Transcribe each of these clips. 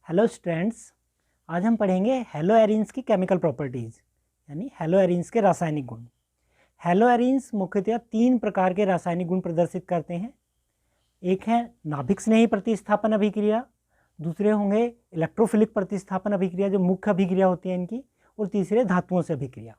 Hello students, आज हम पढ़ेंगे हेलो एरीन्स की केमिकल प्रॉपर्टीज़ यानी हेलो एरीन्स के रासायनिक गुण। हेलो एरीन्स मुख्यतः 3 प्रकार के रासायनिक गुण प्रदर्शित करते हैं। एक है नाभिक स्नेही प्रतिस्थापन अभिक्रिया, दूसरे होंगे इलेक्ट्रोफिलिक प्रतिस्थापन अभिक्रिया जो मुख्य अभिक्रिया होती है इनकी, और तीसरे धातुओं से अभिक्रिया।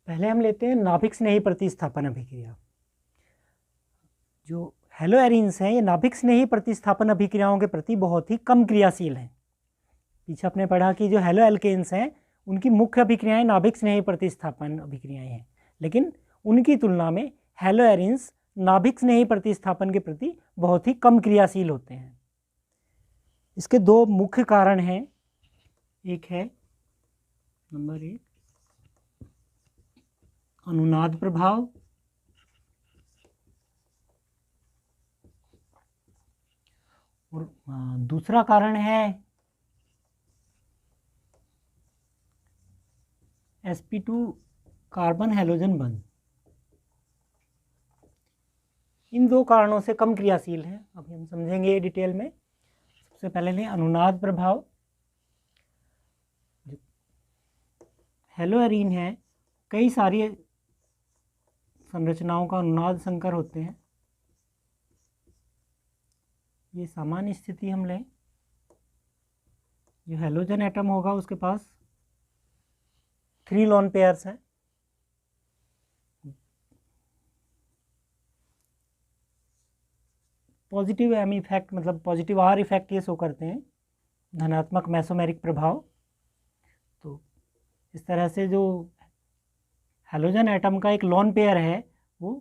पहले हम लेते हैं नाभिक स्नेही प्रतिस्थापन अभिक्रिया। जो हेलो एरीन्स हैं ये नाभिक स्नेही प्रतिस्थापन अभिक्रियाओं के प्रति बहुत ही कम क्रियाशील हैं। पीछे आपने पढ़ा कि जो हेलो एल्केन्स हैं उनकी मुख्य अभिक्रियाएं नाभिक स्नेही प्रतिस्थापन अभिक्रियाएं हैं, लेकिन उनकी तुलना में हेलो एरीन्स नाभिक स्नेही प्रतिस्थापन के प्रति बहुत ही कम क्रियाशील होते हैं। इसके 2 मुख्य कारण हैं। एक है नंबर 1 अनुनाद प्रभाव, और दूसरा कारण है sp2 कार्बन हैलोजन बंध। इन 2 कारणों से कम क्रियाशील है। अभी हम समझेंगे डिटेल में। सबसे पहले लें अनुनाद प्रभाव। हेलो एरीन है कई सारी संरचनाओं का अनुनाद संकर होते हैं। ये सामान्य स्थिति हम लें, जो हैलोजन एटम होगा उसके पास 3 लोन पेयर्स हैं। पॉजिटिव एम इफेक्ट मतलब पॉजिटिव आर इफेक्ट ये शो करते हैं, धनात्मक मेसोमेरिक प्रभाव। तो इस तरह से जो हैलोजन एटम का एक लोन पेयर है वो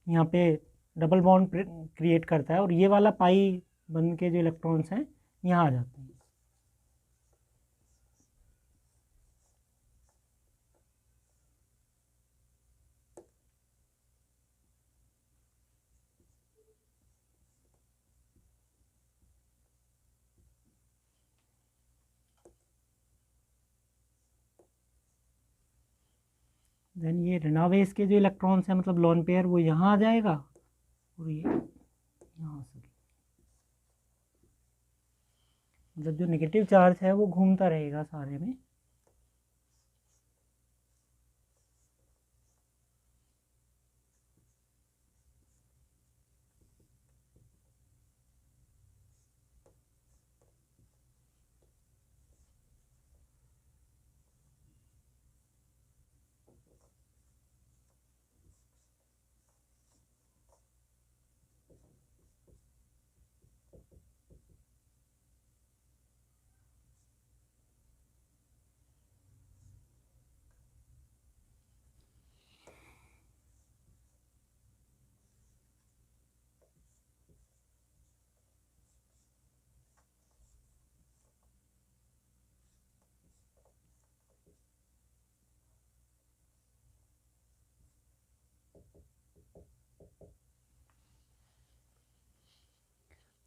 यहाँ पे डबल बॉन्ड क्रिएट करता है, और ये वाला पाई बंध के जो इलेक्ट्रॉन्स हैं यहाँ आ जाते हैं। देन ये ऋणावेश के जो इलेक्ट्रॉन्स हैं मतलब लोन पेयर वो यहाँ आ जाएगा, और ये यहाँ से मतलब जो नेगेटिव चार्ज है वो घूमता रहेगा सारे में।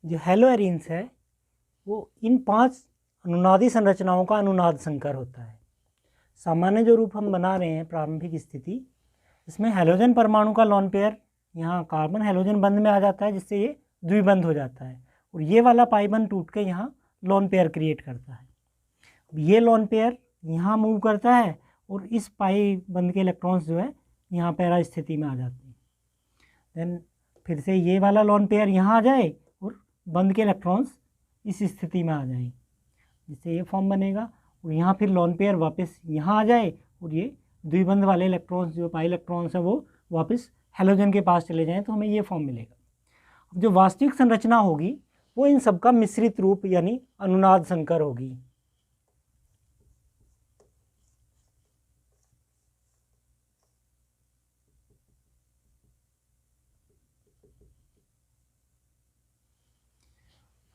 जो हेलो एरीन्स है वो इन 5 अनुनादी संरचनाओं का अनुनाद संकर होता है। सामान्य जो रूप हम बना रहे हैं प्रारंभिक स्थिति, इसमें हैलोजन परमाणु का लोन पेयर यहाँ कार्बन हैलोजन बंध में आ जाता है, जिससे ये द्विबंध हो जाता है, और ये वाला पाई बंध टूट के यहाँ लोन पेयर क्रिएट करता है। अब ये लोन पेयर यहाँ मूव करता है और इस पाई बंध के इलेक्ट्रॉन्स जो है यहाँ पैरा स्थिति में आ जाते हैं। देन फिर से ये वाला लोन पेयर यहाँ आ जाए और बंध के इलेक्ट्रॉन्स इस स्थिति में आ जाएं, जिससे ये फॉर्म बनेगा, और यहाँ फिर लोन पेयर वापस यहाँ आ जाए और ये द्विबंध वाले इलेक्ट्रॉन्स जो पाई इलेक्ट्रॉन्स हैं वो वापस हैलोजन के पास चले जाएं तो हमें ये फॉर्म मिलेगा। अब जो वास्तविक संरचना होगी वो इन सब का मिश्रित रूप यानी अनुनाद संकर होगी।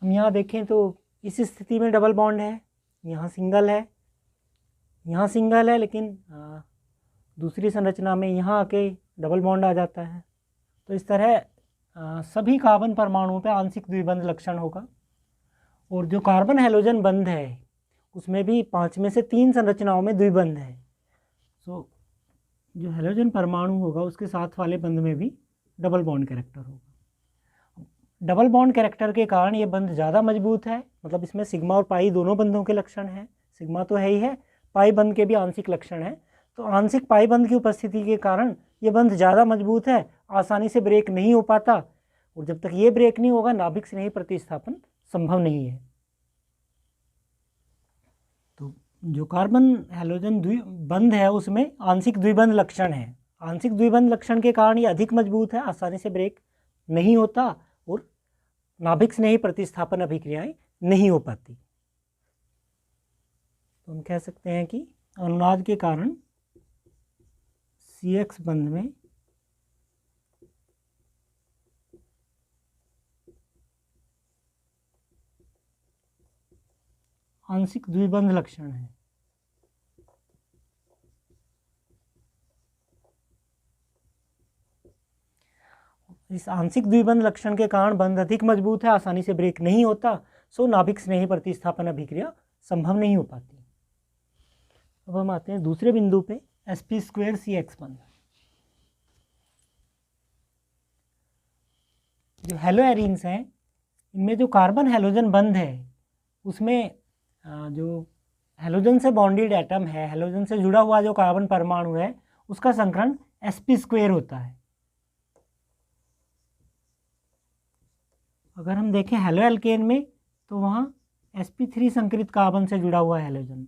हम यहाँ देखें तो इस स्थिति में डबल बॉन्ड है, यहाँ सिंगल है, यहाँ सिंगल है, लेकिन दूसरी संरचना में यहाँ आके डबल बॉन्ड आ जाता है। तो इस तरह सभी कार्बन परमाणुओं पे आंशिक द्विबंध लक्षण होगा। और जो कार्बन हैलोजन बंध है उसमें भी 5 में से 3 संरचनाओं में द्विबंध है। सो जो हैलोजन परमाणु होगा उसके साथ वाले बंध में भी डबल बॉन्ड कैरेक्टर होगा। डबल बॉन्ड कैरेक्टर के कारण ये बंध ज़्यादा मजबूत है, मतलब इसमें सिग्मा और पाई दोनों बंधों के लक्षण हैं। सिग्मा तो है ही है, पाई बंध के भी आंशिक लक्षण हैं। तो आंशिक पाई बंध की उपस्थिति के कारण ये बंध ज़्यादा मजबूत है, आसानी से ब्रेक नहीं हो पाता, और जब तक ये ब्रेक नहीं होगा नाभिक स्नेही प्रतिस्थापन संभव नहीं है। तो जो कार्बन हैलोजन बंध है उसमें आंशिक द्विबंध लक्षण है। आंशिक द्विबंध लक्षण के कारण ये अधिक मजबूत है, आसानी से ब्रेक नहीं होता और नाभिक स्नेही प्रतिस्थापन अभिक्रियाएं नहीं हो पाती। तो हम कह सकते हैं कि अनुनाद के कारण CX बंध में आंशिक द्विबंध लक्षण है। इस आंशिक द्विबंध लक्षण के कारण बंध अधिक मजबूत है, आसानी से ब्रेक नहीं होता, सो नाभिक स्नेही प्रतिस्थापन अभिक्रिया संभव नहीं हो पाती। अब हम आते हैं दूसरे बिंदु पे, sp² CX बंध। जो हैलो एरीन्स हैं इनमें जो कार्बन हैलोजन बंध है उसमें जो हैलोजन से बॉन्डेड एटम है, हैलोजन से जुड़ा हुआ जो कार्बन परमाणु है उसका संकरण sp² होता है। अगर हम देखें हैलो एल्केन में तो वहाँ sp3 संकरित कार्बन से जुड़ा हुआ हैलोजन,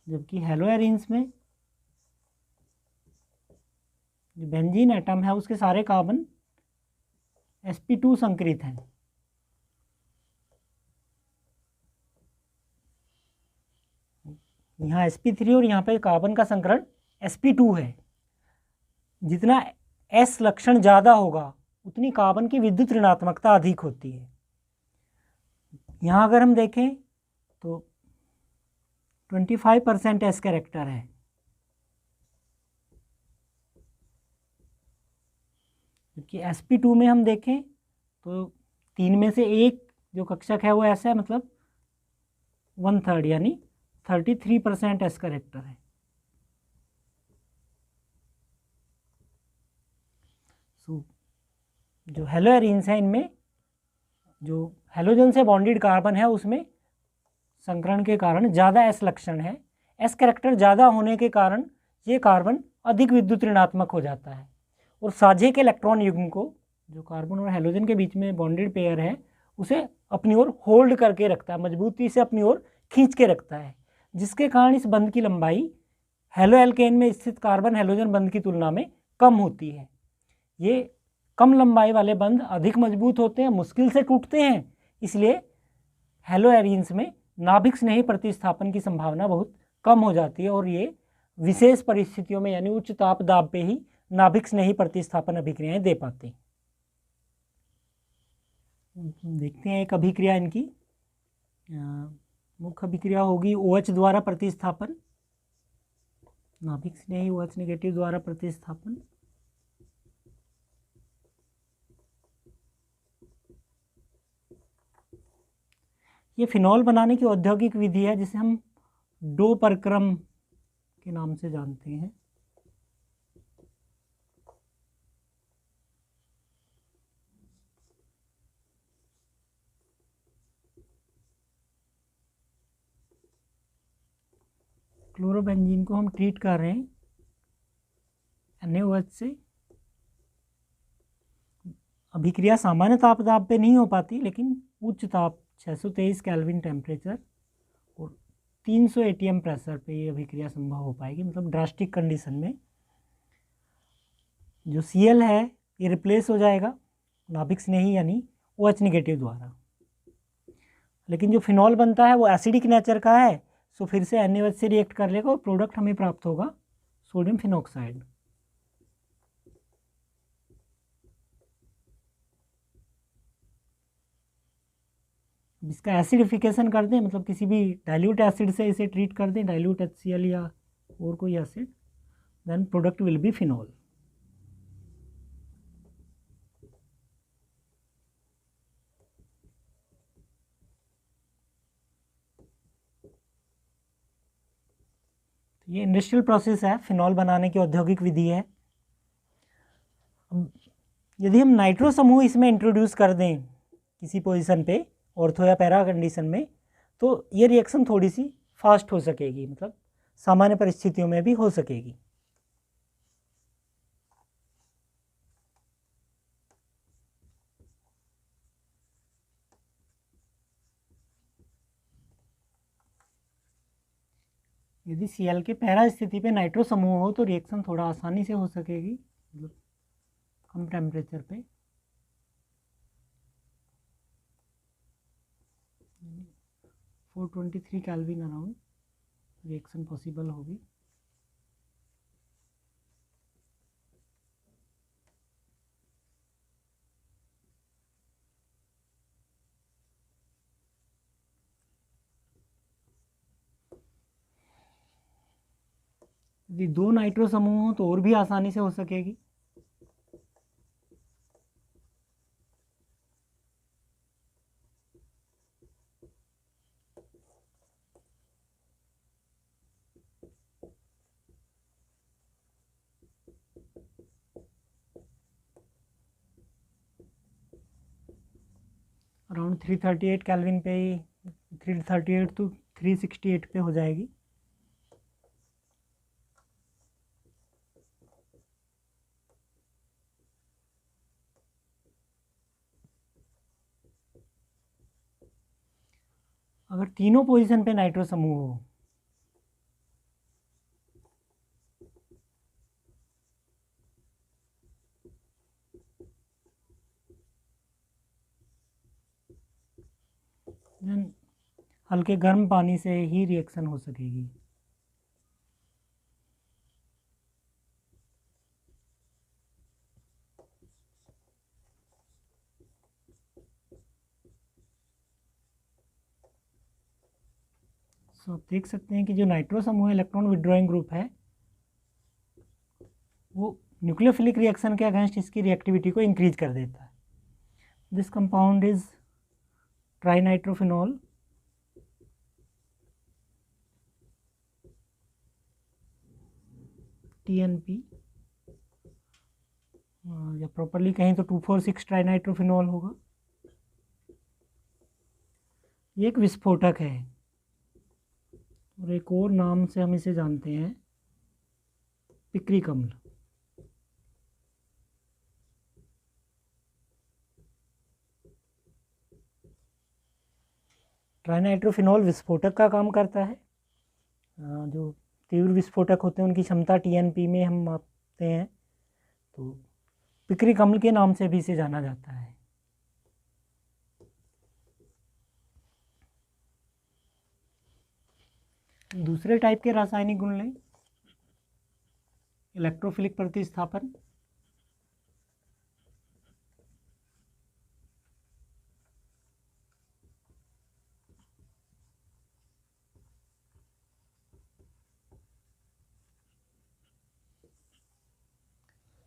जबकि हैलो एरीन्स में जो बेंजीन एटम है उसके सारे कार्बन sp2 संकरित हैं। यहाँ sp3 और यहाँ पे कार्बन का संकरण sp2 है। जितना S लक्षण ज़्यादा होगा उतनी कार्बन की विद्युत ऋणात्मकता अधिक होती है। यहाँ अगर हम देखें तो 25% S कैरेक्टर है, जबकि sp2 में हम देखें तो 3 में से 1 जो कक्षक है वो ऐसा है, मतलब 1/3 यानी 33% S कैरेक्टर है। जो हैलो एरीन्स हैं इनमें जो हैलोजन से बॉन्डेड कार्बन है उसमें संकरण के कारण ज़्यादा S लक्षण है। S कैरेक्टर ज़्यादा होने के कारण ये कार्बन अधिक विद्युत ऋणात्मक हो जाता है और साझे के इलेक्ट्रॉन युग्म को, जो कार्बन और हैलोजन के बीच में बॉन्डेड पेयर है, उसे अपनी ओर होल्ड करके रखता है, मजबूती से अपनी ओर खींच के रखता है, जिसके कारण इस बंध की लंबाई हैलो एल्केन में स्थित कार्बन हैलोजन बंध की तुलना में कम होती है। ये कम लंबाई वाले बंध अधिक मजबूत होते हैं, मुश्किल से टूटते हैं, इसलिए हैलो एरीन्स में नाभिक स्नेही प्रतिस्थापन की संभावना बहुत कम हो जाती है और ये विशेष परिस्थितियों में यानी उच्च ताप दाब पे ही नाभिक स्नेही प्रतिस्थापन अभिक्रियाएं दे पाते हैं। देखते हैं एक अभिक्रिया इनकी। मुख्य अभिक्रिया होगी OH द्वारा प्रतिस्थापन, नाभिक स्नेही OH नेगेटिव द्वारा प्रतिस्थापन। ये फिनॉल बनाने की औद्योगिक विधि है जिसे हम डो प्रक्रम के नाम से जानते हैं। क्लोरोबेंजीन को हम ट्रीट कर रहे हैं NaOH से। अभिक्रिया सामान्य ताप दाब पे नहीं हो पाती, लेकिन उच्च ताप 623 केल्विन टेम्परेचर और 300 ATM प्रेशर पे ये अभिक्रिया संभव हो पाएगी, मतलब ड्रास्टिक कंडीशन में जो Cl है ये रिप्लेस हो जाएगा नाभिक स्नेही यानी OH नेगेटिव द्वारा। लेकिन जो फिनॉल बनता है वो एसिडिक नेचर का है, सो फिर से NaOH से रिएक्ट कर लेगा और प्रोडक्ट हमें प्राप्त होगा सोडियम फिनॉक्साइड। इसका एसिडिफिकेशन कर दें, मतलब किसी भी डाइल्यूट एसिड से इसे ट्रीट कर दें, डाइल्यूट HCl या और कोई acid, then product will be phenol. ये इंडस्ट्रियल प्रोसेस है, फिनॉल बनाने की औद्योगिक विधि है। यदि हम नाइट्रो समूह इसमें इंट्रोड्यूस कर दें किसी पोजीशन पे ऑर्थो या पैरा कंडीशन में, तो ये रिएक्शन थोड़ी सी फास्ट हो सकेगी, मतलब सामान्य परिस्थितियों में भी हो सकेगी। यदि Cl के पैरा स्थिति पे नाइट्रो समूह हो तो रिएक्शन थोड़ा आसानी से हो सकेगी, मतलब कम टेम्परेचर पे। 423 केल्विन अराउंड रिएक्शन पॉसिबल होगी। यदि 2 नाइट्रो समूह हो तो और भी आसानी से हो सकेगी। अराउंड 338 केल्विन पे ही, 338 टू 368 पे हो जाएगी। अगर तीनों पोजीशन पे नाइट्रो समूह हो देन हल्के गर्म पानी से ही रिएक्शन हो सकेगी। सो आप देख सकते हैं कि जो नाइट्रो समूह इलेक्ट्रॉन विड्रॉइंग ग्रुप है वो न्यूक्लियोफिलिक रिएक्शन के अगेंस्ट इसकी रिएक्टिविटी को इंक्रीज कर देता है। This compound is trinitrophenol, TNP, या प्रॉपरली कहें तो 2,4,6 ट्राइनाइट्रोफिनॉल होगा। ये एक विस्फोटक है और एक और नाम से हम इसे जानते हैं पिक्रिक अम्ल। ट्राइनाइट्रोफिनॉल विस्फोटक का काम करता है। जो तीव्र विस्फोटक होते हैं उनकी क्षमता TNP में हम मापते हैं, तो पिक्रिक अम्ल के नाम से भी इसे जाना जाता है। दूसरे टाइप के रासायनिक गुण लें, इलेक्ट्रोफिलिक प्रतिस्थापन।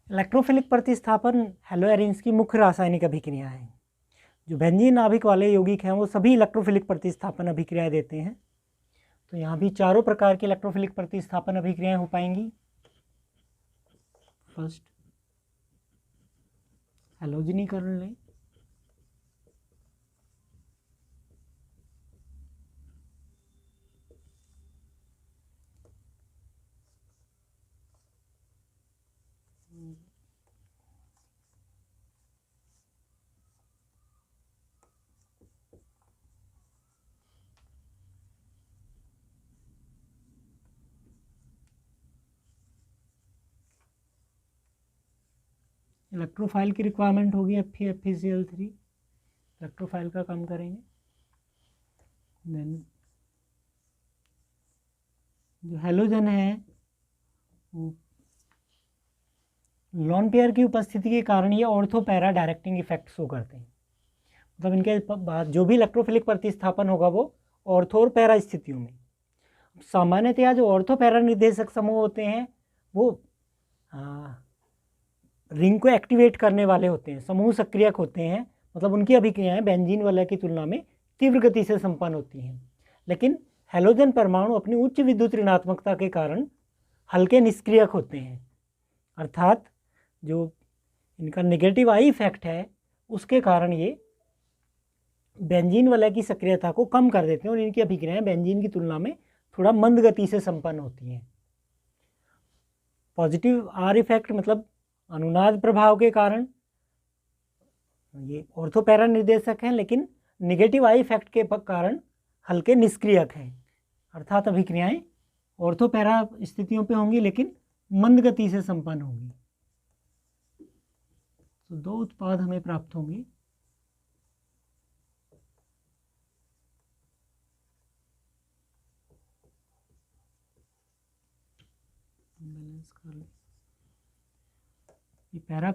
इलेक्ट्रोफिलिक प्रतिस्थापन हैलोएरिन्स की मुख्य रासायनिक अभिक्रिया है। जो बेंजीन नाभिक वाले यौगिक हैं वो सभी इलेक्ट्रोफिलिक प्रतिस्थापन अभिक्रियाएं देते हैं। तो यहाँ भी चारों प्रकार की इलेक्ट्रोफिलिक प्रतिस्थापन अभिक्रियाएं हो पाएंगी। फर्स्ट हैलोजनीकरण लें, इलेक्ट्रोफाइल की रिक्वायरमेंट होगी FeCl3, इलेक्ट्रोफाइल का काम करेंगे। देन जो हेलोजन है वो लॉन पेयर की उपस्थिति के कारण ये ortho para directing effect show करते हैं। मतलब इनके बाद जो भी इलेक्ट्रोफिलिक प्रतिस्थापन होगा वो ऑर्थो और पैरा स्थितियों में। सामान्यतया जो ऑर्थो पैरा निर्देशक समूह होते हैं वो रिंग को एक्टिवेट करने वाले होते हैं, समूह सक्रियक होते हैं। मतलब उनकी अभिक्रियाएं बेंजीन वलय की तुलना में तीव्र गति से संपन्न होती हैं। लेकिन हेलोजन परमाणु अपनी उच्च विद्युत ऋणात्मकता के कारण हल्के निष्क्रियक होते हैं, अर्थात जो इनका नेगेटिव आई इफेक्ट है उसके कारण ये बेंजीन वलय की सक्रियता को कम कर देते हैं और इनकी अभिक्रियाएं बेंजीन की तुलना में थोड़ा मंद गति से संपन्न होती हैं। पॉजिटिव आर इफेक्ट मतलब अनुनाद प्रभाव के कारण ये ऑर्थो पैरा निर्देशक हैं, लेकिन नेगेटिव आई इफेक्ट के कारण हल्के निष्क्रियक हैं, अर्थात अभिक्रियाएं ऑर्थो पैरा स्थितियों पे होंगी लेकिन मंद गति से संपन्न होंगी। तो दो उत्पाद हमें प्राप्त होंगे। बैलेंस कर ले ये पैरा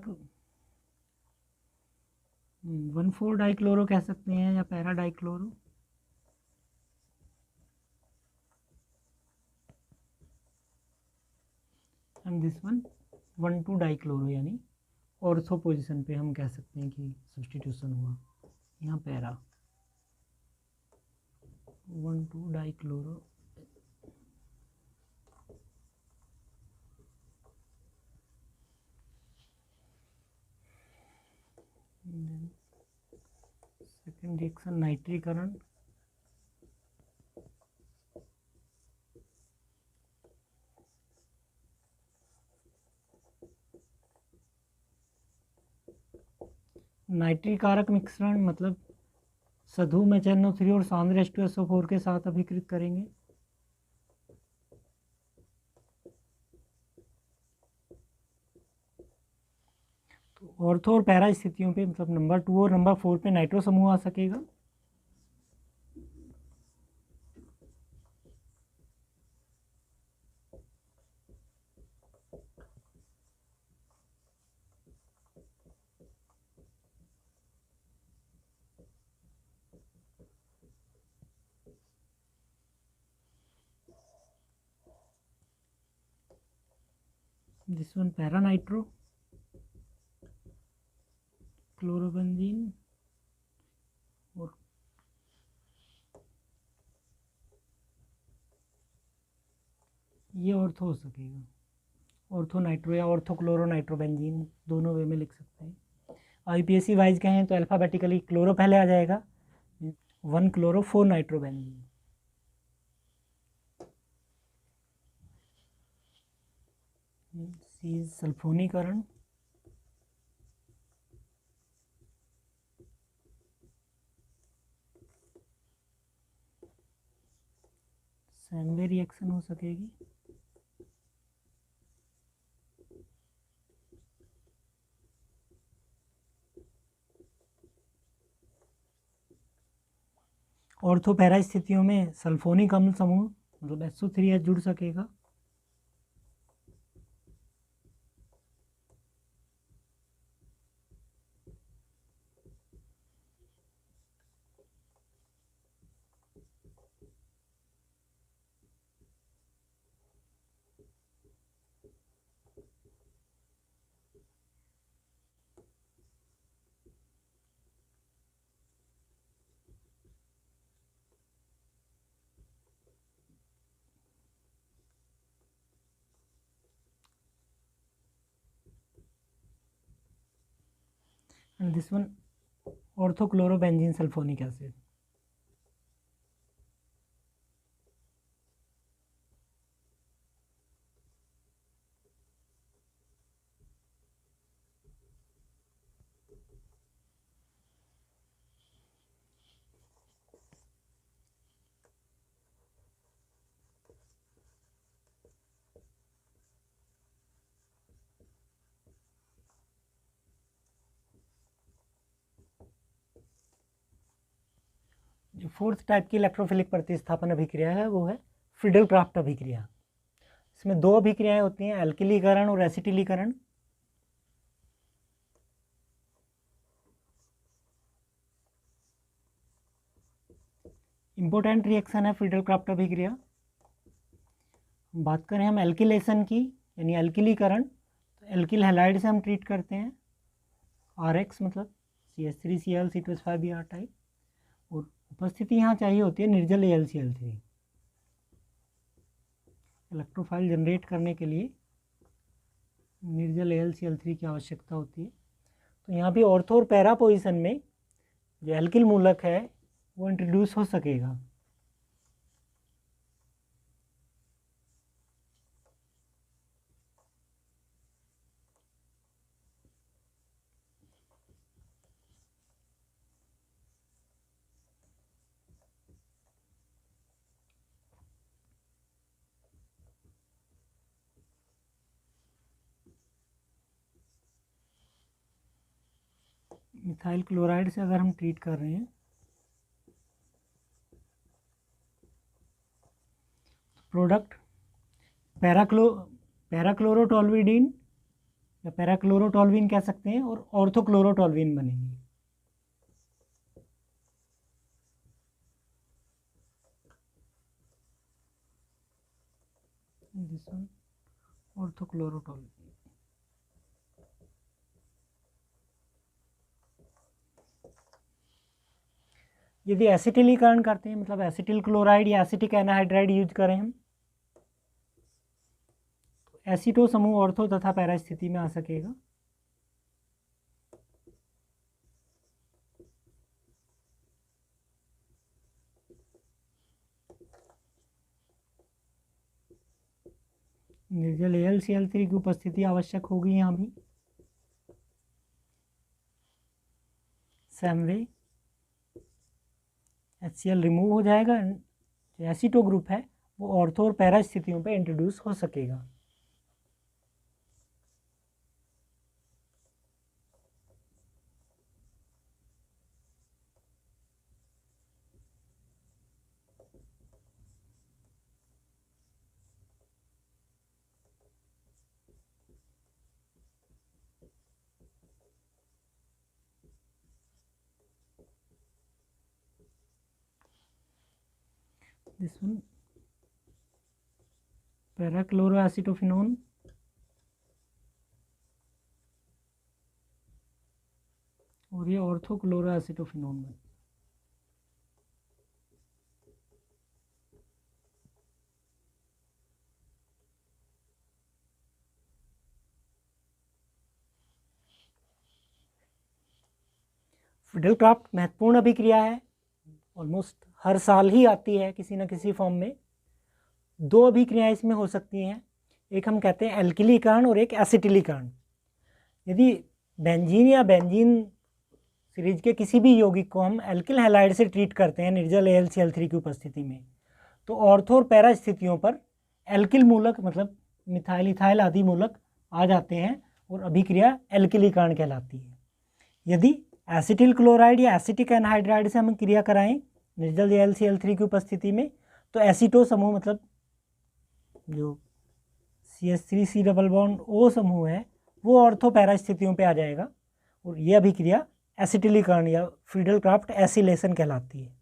1,4 डाइक्लोरो कह सकते हैं या para dichloro. And this one 1,2 dichloro, यानी ऑर्थो पोजीशन पे हम कह सकते हैं कि सब्स्टिट्यूशन हुआ। यहाँ पैरा 1,2 डाइक्लोरो। सेकेंड रिएक्शन नाइट्रीकरण, नाइट्रीकारक मिश्रण मतलब सधु में NO3 और सांद्र H2SO4 के साथ अभिकृत करेंगे। तो ऑर्थो और पैरा स्थितियों पे मतलब नंबर 2 और नंबर 4 पे नाइट्रो समूह आ सकेगा। This one para nitro chlorobenzene और ये ऑर्थो हो सकेगा। ऑर्थो नाइट्रो या ऑर्थो क्लोरो नाइट्रोबेंजीन दोनों वे में लिख सकते हैं। IUPAC वाइज कहें तो अल्फ़ाबेटिकली क्लोरो पहले आ जाएगा, 1 क्लोरो 4 नाइट्रोबेंजीन। सी सल्फोनीकरण, सैनवे रिएक्शन हो सकेगी। ऑर्थो पैरा स्थितियों में सल्फोनिक अम्ल समूह मतलब SO3H जुड़ सकेगा। and this one orthochlorobenzene sulfonic acid. Fourth type की इलेक्ट्रोफिलिक प्रतिस्थापन अभिक्रिया है वो है फ्रीडल क्राफ्ट अभिक्रिया। इसमें दो अभिक्रियाएं होती हैं, एल्किलीकरण और एसिटिलीकरण। इंपॉर्टेंट रिएक्शन है फ्रीडल क्राफ्ट अभिक्रिया। बात करें हम एल्किलेशन की यानी एल्किलीकरण, तो एल्किल हैलाइड से हम ट्रीट करते हैं, RX मतलब CH3Cl C2H5Br टाइप, और उपस्थिति यहाँ चाहिए होती है निर्जल AlCl3। इलेक्ट्रोफाइल जनरेट करने के लिए निर्जल AlCl3 की आवश्यकता होती है। तो यहाँ भी ऑर्थो और पैरा पोजिशन में जो एल्किल मूलक है वो इंट्रोड्यूस हो सकेगा। मिथाइल क्लोराइड से अगर हम ट्रीट कर रहे हैं तो प्रोडक्ट पैराक्लोरोटोल्विडीन या पैराक्लोरोटोल्विन कह सकते हैं और ऑर्थोक्लोरोटोल्विन बनेंगे। This one orthochlorotoluene. यदि एसिटिलीकरण करते हैं मतलब एसिटिल क्लोराइड या एसिटिक एनहाइड्राइड यूज करें हम, तो एसीटो समूह ऑर्थो तथा पैरा स्थिति में आ सकेगा। निर्जल AlCl3 की उपस्थिति आवश्यक होगी यहाँ भी। सेम वे HCl रिमूव हो जाएगा, जो एसीटो ग्रुप है वो ऑर्थो और पैरा स्थितियों पे इंट्रोड्यूस हो सकेगा। दिस वन पैराक्लोरोएसिटोफिनोन और ये ऑर्थोक्लोरोएसिटोफिनोन में। फ्रीडल क्राफ्ट महत्वपूर्ण अभिक्रिया है, ऑलमोस्ट हर साल ही आती है किसी न किसी फॉर्म में। दो अभिक्रियाएं इसमें हो सकती हैं, एक हम कहते हैं एल्किलीकरण और एक एसिटिलीकरण। यदि बेंजीन या बेंजीन सीरीज के किसी भी यौगिक को हम एल्किल हैलाइड से ट्रीट करते हैं निर्जल AlCl3 की उपस्थिति में, तो ऑर्थो और पैरा स्थितियों पर एल्किल मूलक मतलब मिथाइल इथाइल आदि मूलक आ जाते हैं और अभिक्रिया एल्किलीकरण कहलाती है। यदि एसिटिल क्लोराइड या एसिटिक एनहाइड्राइड से हम क्रिया कराएं निर्जल AlCl3 की उपस्थिति में, तो एसीटो समूह मतलब जो CH3C डबल बॉन्ड O समूह है वो ऑर्थो पैरा स्थितियों पे आ जाएगा और यह अभिक्रिया एसिटिलीकरण या फ्रीडल क्राफ्ट एसिलेशन कहलाती है।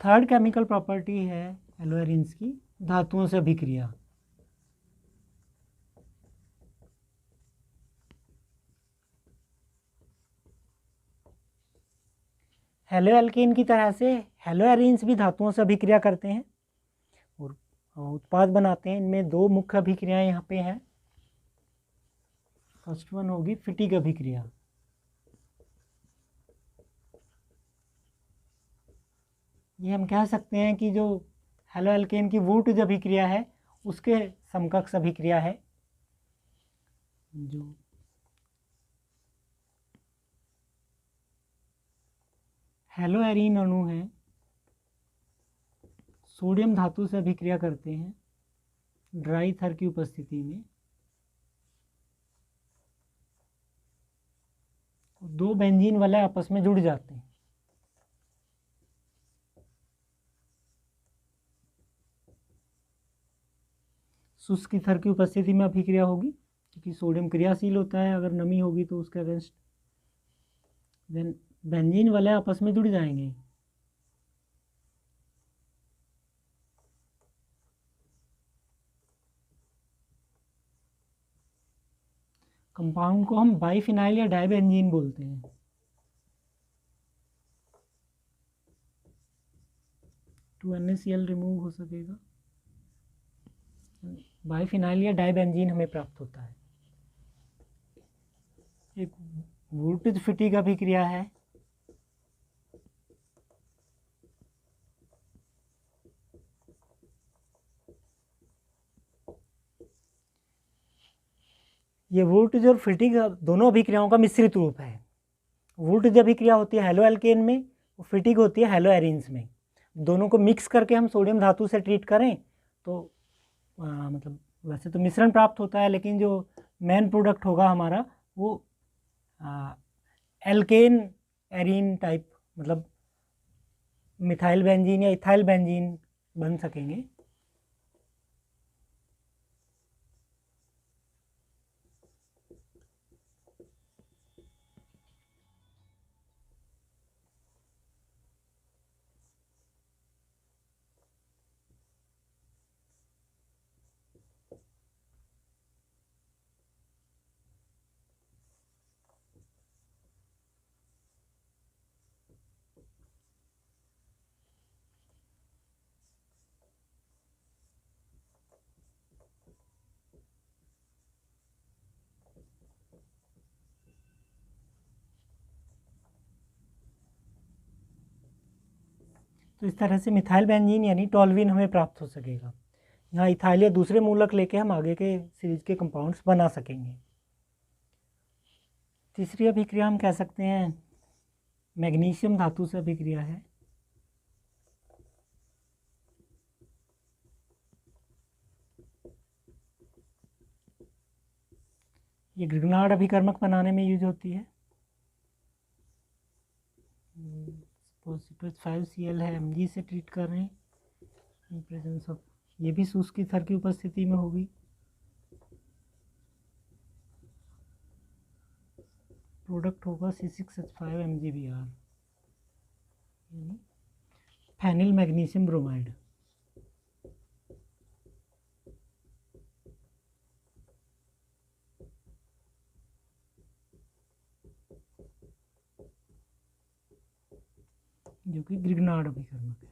थर्ड केमिकल प्रॉपर्टी है हेलोएरिन्स की, धातुओं से अभिक्रिया। हेलोएल्केन की तरह से हेलोएरिन्स भी धातुओं से अभिक्रिया करते हैं और उत्पाद बनाते हैं। इनमें दो मुख्य अभिक्रियाएं यहाँ पे हैं। फर्स्ट वन होगी फिटिक अभिक्रिया। ये हम कह सकते हैं कि जो हेलोएल्केन की वुड अभिक्रिया है उसके समकक्ष अभिक्रिया है। जो हेलोएरीन अणु है सोडियम धातु से अभिक्रिया करते हैं ड्राई थर की उपस्थिति में। दो बेंजीन वाले आपस में जुड़ जाते हैं। शुष्क ईथर की उपस्थिति में अभिक्रिया होगी, क्योंकि सोडियम क्रियाशील होता है, अगर नमी होगी तो उसके अगेंस्ट। देन बेंजीन वाले आपस में जुड़ जाएंगे। कंपाउंड को हम बाइफिनाइल या डाइबेंजीन बोलते हैं। टू NaCl रिमूव हो सकेगा, बाइफिनाइल या डाइबेंजीन हमें प्राप्त होता है। एक वोल्टेज फिटिग अभिक्रिया है। ये वोल्टेज और फिटिग दोनों अभिक्रियाओं का मिश्रित रूप है। वोल्टेज अभिक्रिया होती है हैलो एल्केन में, फिटिग होती है हैलो एरिन्स में। दोनों को मिक्स करके हम सोडियम धातु से ट्रीट करें तो मतलब वैसे तो मिश्रण प्राप्त होता है, लेकिन जो मेन प्रोडक्ट होगा हमारा वो एल्केन एरीन टाइप, मतलब मिथाइल बेंजीन या इथाइल बेंजीन बन सकेंगे। तो इस तरह से मिथाइल बेंजीन यानी टॉल्यूइन हमें प्राप्त हो सकेगा। यहाँ इथाइल या दूसरे मूलक लेके हम आगे के सीरीज के कंपाउंड्स बना सकेंगे। तीसरी अभिक्रिया हम कह सकते हैं मैग्नीशियम धातु से अभिक्रिया है। ये ग्रिग्नार्ड अभिकर्मक बनाने में यूज होती है। 5Cl है, Mg से ट्रीट कर रहे हैं इन प्रेजेंस ऑफ, ये भी शुष्क ईथर की उपस्थिति में होगी। प्रोडक्ट होगा C6H5 MgBr, यानी फेनिल मैग्नीशियम ब्रोमाइड। जो कि ग्रिग्नार्ड अभिकर्मक है।